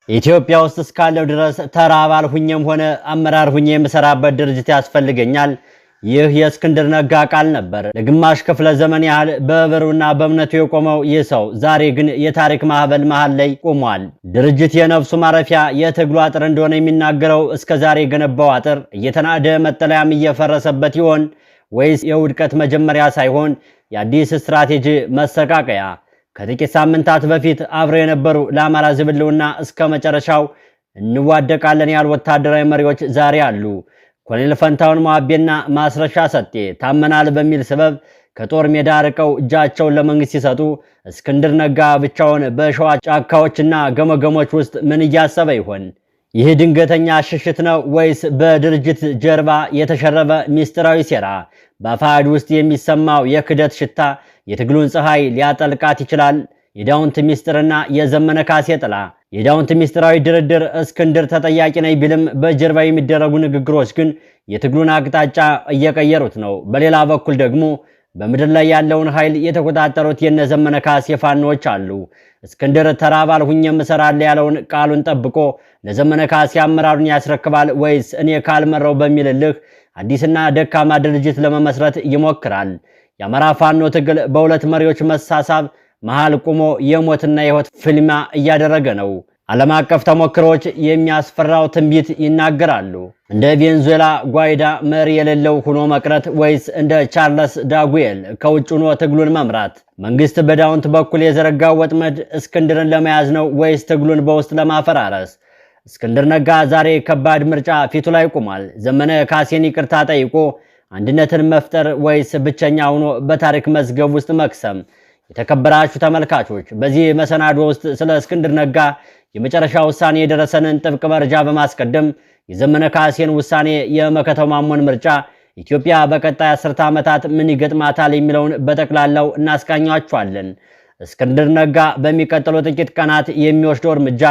ኢትዮጵያ ውስጥ እስካለው ድረስ ተራ አባል ሁኜም ሆነ አመራር ሁኜ የምሰራበት ድርጅት ያስፈልገኛል። ይህ የእስክንድር ነጋ ቃል ነበር። ለግማሽ ክፍለ ዘመን ያህል በብሩና በእምነቱ የቆመው ይህ ሰው ዛሬ ግን የታሪክ ማዕበል መሃል ላይ ቆሟል። ድርጅት የነፍሱ ማረፊያ የትግሉ አጥር እንደሆነ የሚናገረው እስከዛሬ የገነባው አጥር እየተናደ መጠለያም እየፈረሰበት ይሆን ወይስ የውድቀት መጀመሪያ ሳይሆን የአዲስ ስትራቴጂ መሰቃቀያ? ከጥቂት ሳምንታት በፊት አብረው የነበሩ ለአማራ ዝብልውና እስከ መጨረሻው እንዋደቃለን ያሉ ወታደራዊ መሪዎች ዛሬ አሉ። ኮሎኔል ፈንታውን ሟቤና ማስረሻ ሰጤ ታመናል በሚል ሰበብ ከጦር ሜዳ ርቀው እጃቸውን ለመንግስት ሲሰጡ፣ እስክንድር ነጋ ብቻውን በሸዋ ጫካዎችና ገመገሞች ውስጥ ምን እያሰበ ይሆን? ይህ ድንገተኛ ሽሽት ነው ወይስ በድርጅት ጀርባ የተሸረበ ሚስጥራዊ ሴራ? በአፋሕድ ውስጥ የሚሰማው የክደት ሽታ የትግሉን ፀሐይ ሊያጠልቃት ይችላል። የዳውንት ሚስጥርና የዘመነ ካሴ ጥላ። የዳውንት ሚስጥራዊ ድርድር እስክንድር ተጠያቂ ነኝ ቢልም በጀርባ የሚደረጉ ንግግሮች ግን የትግሉን አቅጣጫ እየቀየሩት ነው። በሌላ በኩል ደግሞ በምድር ላይ ያለውን ኃይል የተቆጣጠሩት የነዘመነ ካሴ ፋኖች አሉ። እስክንድር ተራ አባል ሁኜም እሰራለሁ ያለውን ቃሉን ጠብቆ ለዘመነ ካሴ አመራሩን ያስረክባል ወይስ እኔ ካልመራው በሚል እልህ አዲስና ደካማ ድርጅት ለመመስረት ይሞክራል? የአማራ ፋኖ ትግል በሁለት መሪዎች መሳሳብ መሃል ቆሞ የሞትና የህይወት ፍልሚያ እያደረገ ነው። ዓለም አቀፍ ተሞክሮች የሚያስፈራው ትንቢት ይናገራሉ። እንደ ቬንዙዌላ ጓይዳ መሪ የሌለው ሆኖ መቅረት ወይስ እንደ ቻርለስ ዳጉኤል ከውጭ ሆኖ ትግሉን መምራት? መንግስት በዳውንት በኩል የዘረጋው ወጥመድ እስክንድርን ለመያዝ ነው ወይስ ትግሉን በውስጥ ለማፈራረስ? እስክንድር ነጋ ዛሬ ከባድ ምርጫ ፊቱ ላይ ቆሟል። ዘመነ ካሴን ይቅርታ ጠይቆ አንድነትን መፍጠር ወይስ ብቸኛ ሆኖ በታሪክ መዝገብ ውስጥ መክሰም? የተከበራችሁ ተመልካቾች፣ በዚህ መሰናዶ ውስጥ ስለ እስክንድር ነጋ የመጨረሻ ውሳኔ የደረሰንን ጥብቅ መረጃ በማስቀደም የዘመነ ካሴን ውሳኔ፣ የመከተው ማሞን ምርጫ፣ ኢትዮጵያ በቀጣይ 10 ዓመታት ምን ይገጥማታል የሚለውን በጠቅላላው እናስቃኛችኋለን። እስክንድር ነጋ በሚቀጥለው ጥቂት ቀናት የሚወስደው እርምጃ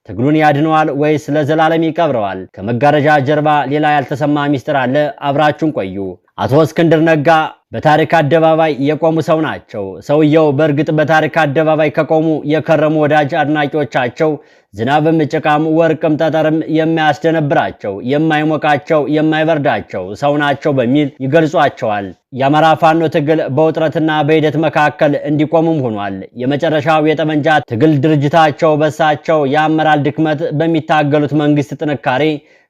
ትግሉን ያድነዋል ወይስ ለዘላለም ይቀብረዋል? ከመጋረጃ ጀርባ ሌላ ያልተሰማ ሚስጥር አለ። አብራችሁን ቆዩ። አቶ እስክንድር ነጋ በታሪክ አደባባይ የቆሙ ሰው ናቸው። ሰውየው በእርግጥ በታሪክ አደባባይ ከቆሙ የከረሙ ወዳጅ አድናቂዎቻቸው ዝናብም ጭቃም ወርቅም ጠጠርም የማያስደነብራቸው፣ የማይሞቃቸው፣ የማይበርዳቸው ሰው ናቸው በሚል ይገልጿቸዋል። የአማራ ፋኖ ትግል በውጥረትና በሂደት መካከል እንዲቆምም ሆኗል። የመጨረሻው የጠመንጃ ትግል ድርጅታቸው በሳቸው የአመራር ድክመት፣ በሚታገሉት መንግስት ጥንካሬ፣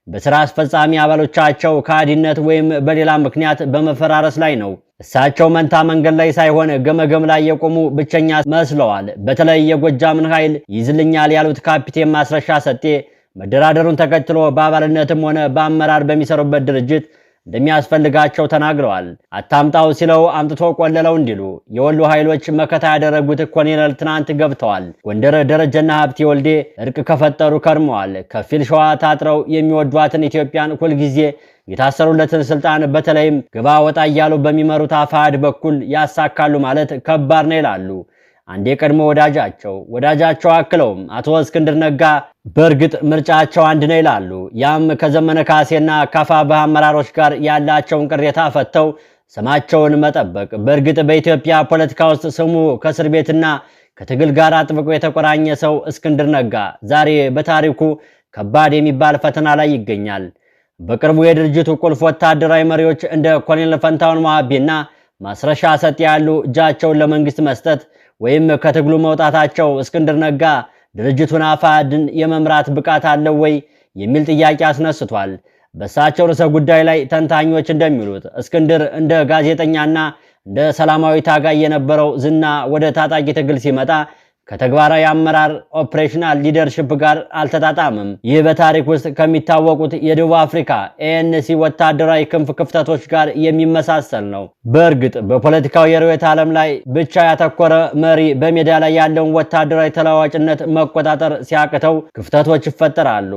በስራ አስፈጻሚ አባሎቻቸው ከሃዲነት ወይም በሌላ ምክንያት በመፈራረስ ላይ ነው። እሳቸው መንታ መንገድ ላይ ሳይሆን ገመገም ላይ የቆሙ ብቸኛ መስለዋል። በተለይ የጎጃምን ኃይል ይዝልኛል ያሉት ካፒቴን ማስረሻ ሰጤ መደራደሩን ተከትሎ በአባልነትም ሆነ በአመራር በሚሰሩበት ድርጅት እንደሚያስፈልጋቸው ተናግረዋል። አታምጣው ሲለው አምጥቶ ቆለለው እንዲሉ የወሎ ኃይሎች መከታ ያደረጉት ኮሎኔል ትናንት ገብተዋል። ጎንደር ደረጀና ሀብቴ ወልዴ እርቅ ከፈጠሩ ከርመዋል። ከፊል ሸዋ ታጥረው የሚወዷትን ኢትዮጵያን ሁልጊዜ የታሰሩለትን ስልጣን በተለይም ግባ ወጣ እያሉ በሚመሩት አፋሕድ በኩል ያሳካሉ ማለት ከባድ ነው ይላሉ አንድ የቀድሞ ወዳጃቸው አክለውም አቶ እስክንድር ነጋ በእርግጥ ምርጫቸው አንድ ነው ይላሉ። ያም ከዘመነ ካሴና ከአፋብኃ አመራሮች ጋር ያላቸውን ቅሬታ ፈተው ስማቸውን መጠበቅ። በእርግጥ በኢትዮጵያ ፖለቲካ ውስጥ ስሙ ከእስር ቤትና ከትግል ጋር አጥብቆ የተቆራኘ ሰው እስክንድር ነጋ ዛሬ በታሪኩ ከባድ የሚባል ፈተና ላይ ይገኛል። በቅርቡ የድርጅቱ ቁልፍ ወታደራዊ መሪዎች እንደ ኮሎኔል ፈንታውን ሟቤና ማስረሻ ሰጤ ያሉ እጃቸውን ለመንግስት መስጠት ወይም ከትግሉ መውጣታቸው እስክንድር ነጋ ድርጅቱን አፋሕድን የመምራት ብቃት አለው ወይ የሚል ጥያቄ አስነስቷል። በእሳቸው ርዕሰ ጉዳይ ላይ ተንታኞች እንደሚሉት እስክንድር እንደ ጋዜጠኛና እንደ ሰላማዊ ታጋይ የነበረው ዝና ወደ ታጣቂ ትግል ሲመጣ ከተግባራዊ አመራር ኦፕሬሽናል ሊደርሺፕ ጋር አልተጣጣምም። ይህ በታሪክ ውስጥ ከሚታወቁት የደቡብ አፍሪካ ANC ወታደራዊ ክንፍ ክፍተቶች ጋር የሚመሳሰል ነው። በእርግጥ በፖለቲካው የርዕዮተ ዓለም ላይ ብቻ ያተኮረ መሪ በሜዳ ላይ ያለውን ወታደራዊ ተለዋዋጭነት መቆጣጠር ሲያቅተው ክፍተቶች ይፈጠራሉ።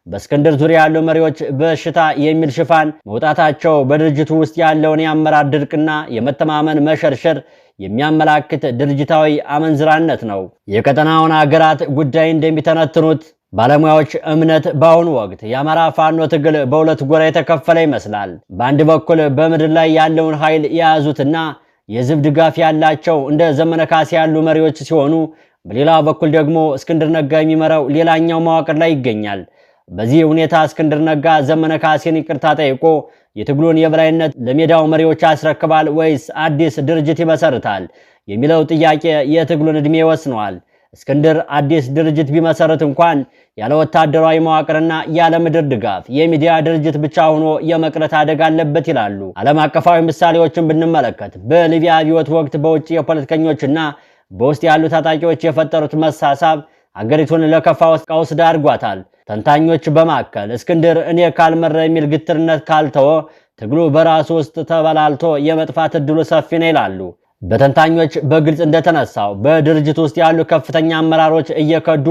በእስክንድር ዙሪያ ያሉ መሪዎች በሽታ የሚል ሽፋን መውጣታቸው በድርጅቱ ውስጥ ያለውን የአመራር ድርቅና የመተማመን መሸርሸር የሚያመላክት ድርጅታዊ አመንዝራነት ነው። የቀጠናውን ሀገራት ጉዳይ እንደሚተነትኑት ባለሙያዎች እምነት በአሁኑ ወቅት የአማራ ፋኖ ትግል በሁለት ጎራ የተከፈለ ይመስላል። በአንድ በኩል በምድር ላይ ያለውን ኃይል የያዙትና የህዝብ ድጋፍ ያላቸው እንደ ዘመነ ካሴ ያሉ መሪዎች ሲሆኑ፣ በሌላ በኩል ደግሞ እስክንድር ነጋ የሚመራው ሌላኛው መዋቅር ላይ ይገኛል። በዚህ ሁኔታ እስክንድር ነጋ ዘመነ ካሴን ይቅርታ ጠይቆ የትግሉን የበላይነት ለሜዳው መሪዎች ያስረክባል ወይስ አዲስ ድርጅት ይመሰርታል የሚለው ጥያቄ የትግሉን ዕድሜ ይወስነዋል። እስክንድር አዲስ ድርጅት ቢመሰርት እንኳን ያለ ወታደራዊ መዋቅርና ያለ ምድር ድጋፍ የሚዲያ ድርጅት ብቻ ሆኖ የመቅረት አደጋ አለበት ይላሉ። ዓለም አቀፋዊ ምሳሌዎችን ብንመለከት በሊቢያ አብዮት ወቅት በውጭ የፖለቲከኞችና በውስጥ ያሉ ታጣቂዎች የፈጠሩት መሳሳብ አገሪቱን ለከፋ ቀውስ ዳርጓታል። ተንታኞች በማከል እስክንድር እኔ ካልመረ የሚል ግትርነት ካልተወ ትግሉ በራሱ ውስጥ ተበላልቶ የመጥፋት እድሉ ሰፊ ነው ይላሉ። በተንታኞች በግልጽ እንደተነሳው በድርጅት ውስጥ ያሉ ከፍተኛ አመራሮች እየከዱ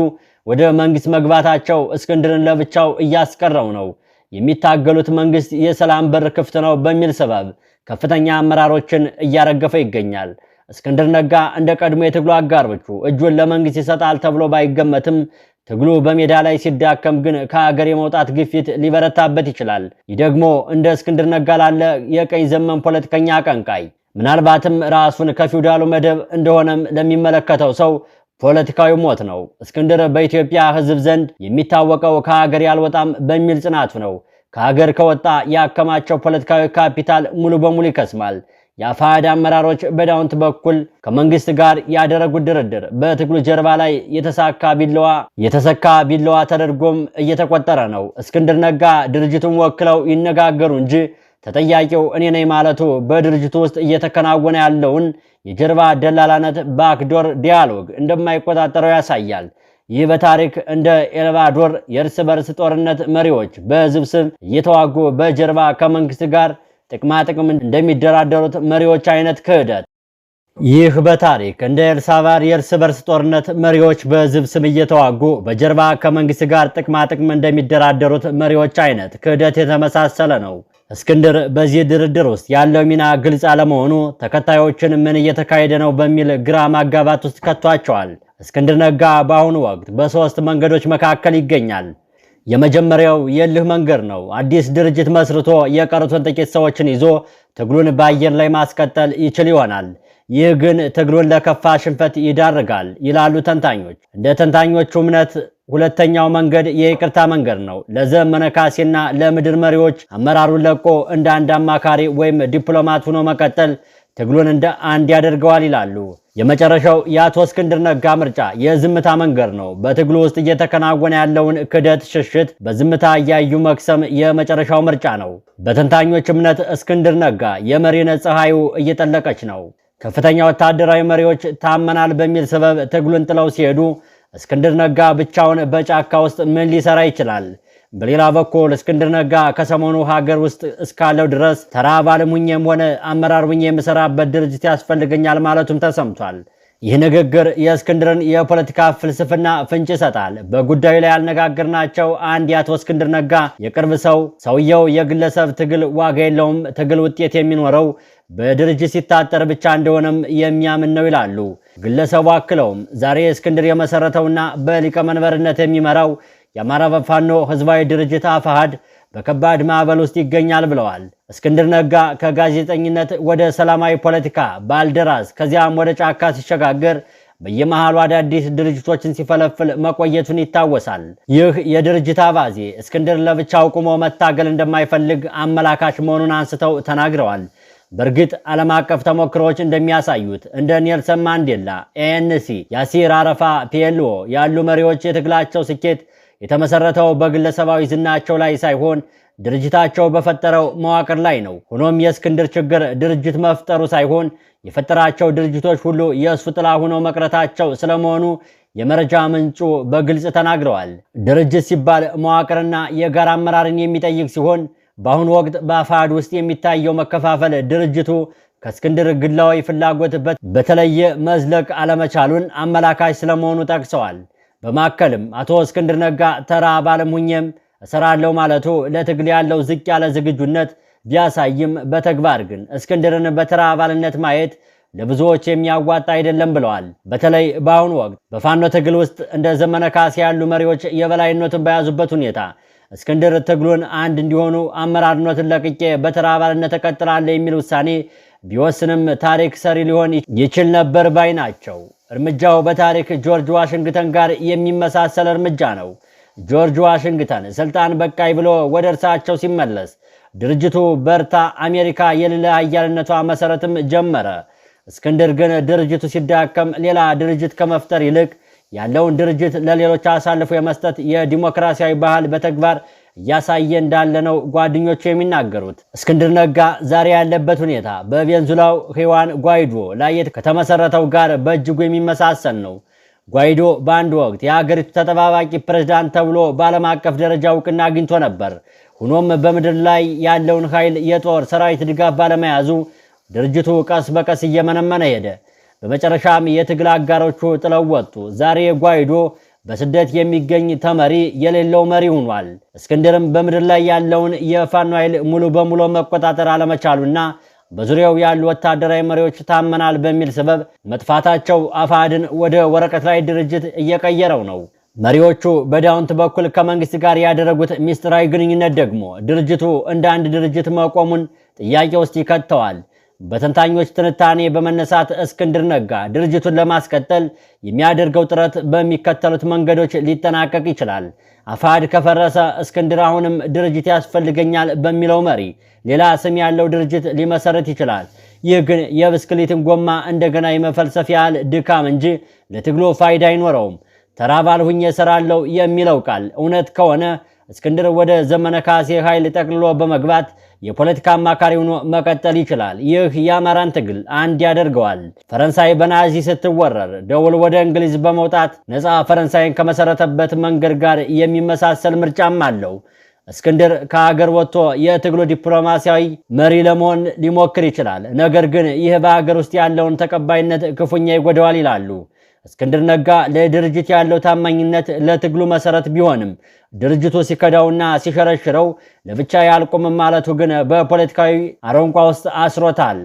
ወደ መንግስት መግባታቸው እስክንድርን ለብቻው እያስቀረው ነው። የሚታገሉት መንግስት የሰላም በር ክፍት ነው በሚል ሰበብ ከፍተኛ አመራሮችን እያረገፈ ይገኛል። እስክንድር ነጋ እንደ ቀድሞ የትግሉ አጋሮቹ እጁን ለመንግስት ይሰጣል ተብሎ ባይገመትም ትግሉ በሜዳ ላይ ሲዳከም ግን ከሀገር የመውጣት ግፊት ሊበረታበት ይችላል። ይህ ደግሞ እንደ እስክንድር ነጋ ላለ የቀኝ ዘመን ፖለቲከኛ አቀንቃይ ምናልባትም ራሱን ከፊውዳሉ መደብ እንደሆነም ለሚመለከተው ሰው ፖለቲካዊ ሞት ነው። እስክንድር በኢትዮጵያ ሕዝብ ዘንድ የሚታወቀው ከሀገር ያልወጣም በሚል ጽናቱ ነው። ከሀገር ከወጣ ያከማቸው ፖለቲካዊ ካፒታል ሙሉ በሙሉ ይከስማል። የአፋሕድ አመራሮች በዳውንት በኩል ከመንግስት ጋር ያደረጉት ድርድር በትግሉ ጀርባ ላይ የተሰካ ቢላዋ ተደርጎም እየተቆጠረ ነው። እስክንድር ነጋ ድርጅቱን ወክለው ይነጋገሩ እንጂ ተጠያቂው እኔ ነኝ ማለቱ በድርጅቱ ውስጥ እየተከናወነ ያለውን የጀርባ ደላላነት ባክዶር ዲያሎግ እንደማይቆጣጠረው ያሳያል። ይህ በታሪክ እንደ ኤልባዶር የእርስ በርስ ጦርነት መሪዎች በህዝብ ስም እየተዋጉ በጀርባ ከመንግስት ጋር ጥቅማ ጥቅም እንደሚደራደሩት መሪዎች አይነት ክህደት። ይህ በታሪክ እንደ ኤልሳባር የእርስ በርስ ጦርነት መሪዎች በህዝብ ስም እየተዋጉ በጀርባ ከመንግስት ጋር ጥቅማ ጥቅም እንደሚደራደሩት መሪዎች አይነት ክህደት የተመሳሰለ ነው። እስክንድር በዚህ ድርድር ውስጥ ያለው ሚና ግልጽ አለመሆኑ ተከታዮችን ምን እየተካሄደ ነው በሚል ግራ ማጋባት ውስጥ ከቷቸዋል። እስክንድር ነጋ በአሁኑ ወቅት በሶስት መንገዶች መካከል ይገኛል። የመጀመሪያው የእልህ መንገድ ነው። አዲስ ድርጅት መስርቶ የቀሩትን ጥቂት ሰዎችን ይዞ ትግሉን በአየር ላይ ማስቀጠል ይችል ይሆናል። ይህ ግን ትግሉን ለከፋ ሽንፈት ይዳርጋል ይላሉ ተንታኞች። እንደ ተንታኞቹ እምነት ሁለተኛው መንገድ የይቅርታ መንገድ ነው። ለዘመነ ካሴና ለምድር መሪዎች አመራሩን ለቆ እንደ አንድ አማካሪ ወይም ዲፕሎማት ሆኖ መቀጠል ትግሉን እንደ አንድ ያደርገዋል ይላሉ። የመጨረሻው የአቶ እስክንድር ነጋ ምርጫ የዝምታ መንገድ ነው። በትግሉ ውስጥ እየተከናወነ ያለውን ክደት ሽሽት በዝምታ እያዩ መክሰም የመጨረሻው ምርጫ ነው። በተንታኞች እምነት እስክንድር ነጋ የመሪነት ፀሐዩ እየጠለቀች ነው። ከፍተኛ ወታደራዊ መሪዎች ታመናል በሚል ሰበብ ትግሉን ጥለው ሲሄዱ እስክንድር ነጋ ብቻውን በጫካ ውስጥ ምን ሊሰራ ይችላል? በሌላ በኩል እስክንድር ነጋ ከሰሞኑ ሀገር ውስጥ እስካለው ድረስ ተራ አባልም ሁኜም ሆነ አመራር ሁኜ የምሰራበት ድርጅት ያስፈልገኛል ማለቱም ተሰምቷል። ይህ ንግግር የእስክንድርን የፖለቲካ ፍልስፍና ፍንጭ ይሰጣል። በጉዳዩ ላይ ያልነጋገርናቸው አንድ የአቶ እስክንድር ነጋ የቅርብ ሰውየው የግለሰብ ትግል ዋጋ የለውም፣ ትግል ውጤት የሚኖረው በድርጅት ሲታጠር ብቻ እንደሆነም የሚያምን ነው ይላሉ። ግለሰቡ አክለውም ዛሬ እስክንድር የመሰረተውና በሊቀመንበርነት የሚመራው የአማራ ፋኖ ህዝባዊ ድርጅት አፋሕድ በከባድ ማዕበል ውስጥ ይገኛል ብለዋል። እስክንድር ነጋ ከጋዜጠኝነት ወደ ሰላማዊ ፖለቲካ ባልደራስ ከዚያም ወደ ጫካ ሲሸጋገር በየመሃሉ አዳዲስ ድርጅቶችን ሲፈለፍል መቆየቱን ይታወሳል። ይህ የድርጅት አባዜ እስክንድር ለብቻው ቆሞ መታገል እንደማይፈልግ አመላካች መሆኑን አንስተው ተናግረዋል። በእርግጥ ዓለም አቀፍ ተሞክሮዎች እንደሚያሳዩት እንደ ኔልሰን ማንዴላ፣ ኤኤንሲ፣ ያሲር አረፋ፣ ፒኤልኦ ያሉ መሪዎች የትግላቸው ስኬት የተመሰረተው በግለሰባዊ ዝናቸው ላይ ሳይሆን ድርጅታቸው በፈጠረው መዋቅር ላይ ነው። ሆኖም የእስክንድር ችግር ድርጅት መፍጠሩ ሳይሆን የፈጠራቸው ድርጅቶች ሁሉ የእሱ ጥላ ሆነው መቅረታቸው ስለመሆኑ የመረጃ ምንጩ በግልጽ ተናግረዋል። ድርጅት ሲባል መዋቅርና የጋራ አመራርን የሚጠይቅ ሲሆን በአሁኑ ወቅት በአፋሕድ ውስጥ የሚታየው መከፋፈል ድርጅቱ ከእስክንድር ግላዊ ፍላጎት በተለየ መዝለቅ አለመቻሉን አመላካች ስለመሆኑ ጠቅሰዋል። በማከልም አቶ እስክንድር ነጋ ተራ አባልም ሁኜም እሰራለሁ ማለቱ ለትግል ያለው ዝቅ ያለ ዝግጁነት ቢያሳይም በተግባር ግን እስክንድርን በተራ አባልነት ማየት ለብዙዎች የሚያዋጣ አይደለም ብለዋል። በተለይ በአሁኑ ወቅት በፋኖ ትግል ውስጥ እንደ ዘመነ ካሴ ያሉ መሪዎች የበላይነትን በያዙበት ሁኔታ እስክንድር ትግሉን አንድ እንዲሆኑ አመራርነትን ለቅቄ በተራ አባልነት እቀጥላለሁ የሚል ውሳኔ ቢወስንም ታሪክ ሰሪ ሊሆን ይችል ነበር ባይ ናቸው። እርምጃው በታሪክ ጆርጅ ዋሽንግተን ጋር የሚመሳሰል እርምጃ ነው። ጆርጅ ዋሽንግተን ስልጣን በቃይ ብሎ ወደ እርሳቸው ሲመለስ ድርጅቱ በርታ አሜሪካ የሌለ ኃያልነቷ መሰረትም ጀመረ። እስክንድር ግን ድርጅቱ ሲዳከም ሌላ ድርጅት ከመፍጠር ይልቅ ያለውን ድርጅት ለሌሎች አሳልፎ የመስጠት የዲሞክራሲያዊ ባህል በተግባር እያሳየ እንዳለ ነው ጓደኞቹ የሚናገሩት። እስክንድር ነጋ ዛሬ ያለበት ሁኔታ በቬንዙላው ሂዋን ጓይዶ ላይ ከተመሰረተው ጋር በእጅጉ የሚመሳሰል ነው። ጓይዶ በአንድ ወቅት የሀገሪቱ ተጠባባቂ ፕሬዝዳንት ተብሎ በዓለም አቀፍ ደረጃ እውቅና አግኝቶ ነበር። ሆኖም በምድር ላይ ያለውን ኃይል የጦር ሰራዊት ድጋፍ ባለመያዙ ድርጅቱ ቀስ በቀስ እየመነመነ ሄደ። በመጨረሻም የትግል አጋሮቹ ጥለው ወጡ። ዛሬ ጓይዶ በስደት የሚገኝ ተመሪ የሌለው መሪ ሆኗል። እስክንድርም በምድር ላይ ያለውን የፋኖ ኃይል ሙሉ በሙሉ መቆጣጠር አለመቻሉና በዙሪያው ያሉ ወታደራዊ መሪዎች ታመናል በሚል ሰበብ መጥፋታቸው አፋሕድን ወደ ወረቀት ላይ ድርጅት እየቀየረው ነው። መሪዎቹ በዳውንት በኩል ከመንግስት ጋር ያደረጉት ሚስጥራዊ ግንኙነት ደግሞ ድርጅቱ እንደ አንድ ድርጅት መቆሙን ጥያቄ ውስጥ ይከተዋል። በተንታኞች ትንታኔ በመነሳት እስክንድር ነጋ ድርጅቱን ለማስቀጠል የሚያደርገው ጥረት በሚከተሉት መንገዶች ሊጠናቀቅ ይችላል። አፋሕድ ከፈረሰ እስክንድር አሁንም ድርጅት ያስፈልገኛል በሚለው መሪ ሌላ ስም ያለው ድርጅት ሊመሰረት ይችላል። ይህ ግን የብስክሌትን ጎማ እንደገና የመፈልሰፍ ያህል ድካም እንጂ ለትግሉ ፋይዳ አይኖረውም። ተራባል ሁኜ እሰራለሁ የሚለው ቃል እውነት ከሆነ እስክንድር ወደ ዘመነ ካሴ ኃይል ጠቅልሎ በመግባት የፖለቲካ አማካሪ ሆኖ መቀጠል ይችላል። ይህ የአማራን ትግል አንድ ያደርገዋል። ፈረንሳይ በናዚ ስትወረር ደውል ወደ እንግሊዝ በመውጣት ነፃ ፈረንሳይን ከመሰረተበት መንገድ ጋር የሚመሳሰል ምርጫም አለው። እስክንድር ከሀገር ወጥቶ የትግሉ ዲፕሎማሲያዊ መሪ ለመሆን ሊሞክር ይችላል። ነገር ግን ይህ በሀገር ውስጥ ያለውን ተቀባይነት ክፉኛ ይጎዳዋል ይላሉ። እስክንድር ነጋ ለድርጅት ያለው ታማኝነት ለትግሉ መሰረት ቢሆንም ድርጅቱ ሲከዳውና ሲሸረሽረው ለብቻ ያልቆምም ማለቱ ግን በፖለቲካዊ አረንቋ ውስጥ አስሮታል።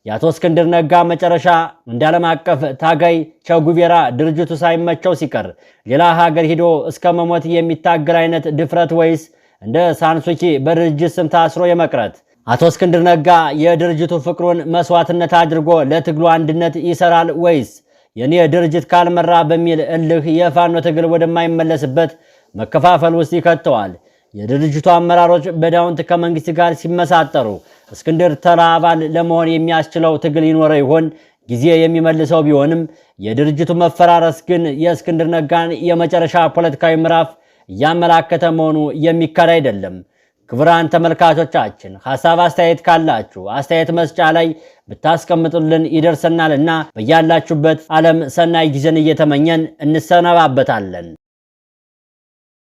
የአቶ እስክንድር ነጋ መጨረሻ እንደ ዓለም አቀፍ ታጋይ ቸጉቬራ ድርጅቱ ሳይመቸው ሲቀር ሌላ ሀገር ሂዶ እስከ መሞት የሚታገል አይነት ድፍረት ወይስ እንደ ሳንሱቺ በድርጅት ስም ታስሮ የመቅረት? አቶ እስክንድር ነጋ የድርጅቱ ፍቅሩን መስዋዕትነት አድርጎ ለትግሉ አንድነት ይሰራል ወይስ የኔ ድርጅት ካልመራ በሚል እልህ የፋኖ ትግል ወደማይመለስበት መከፋፈል ውስጥ ይከተዋል? የድርጅቱ አመራሮች በዳውንት ከመንግስት ጋር ሲመሳጠሩ እስክንድር ተራ አባል ለመሆን የሚያስችለው ትግል ይኖረው ይሆን? ጊዜ የሚመልሰው ቢሆንም የድርጅቱ መፈራረስ ግን የእስክንድር ነጋን የመጨረሻ ፖለቲካዊ ምዕራፍ እያመላከተ መሆኑ የሚካድ አይደለም። ክቡራን ተመልካቾቻችን ሐሳብ አስተያየት ካላችሁ አስተያየት መስጫ ላይ ብታስቀምጡልን ይደርሰናልና በያላችሁበት ዓለም ሰናይ ጊዜን እየተመኘን እንሰነባበታለን።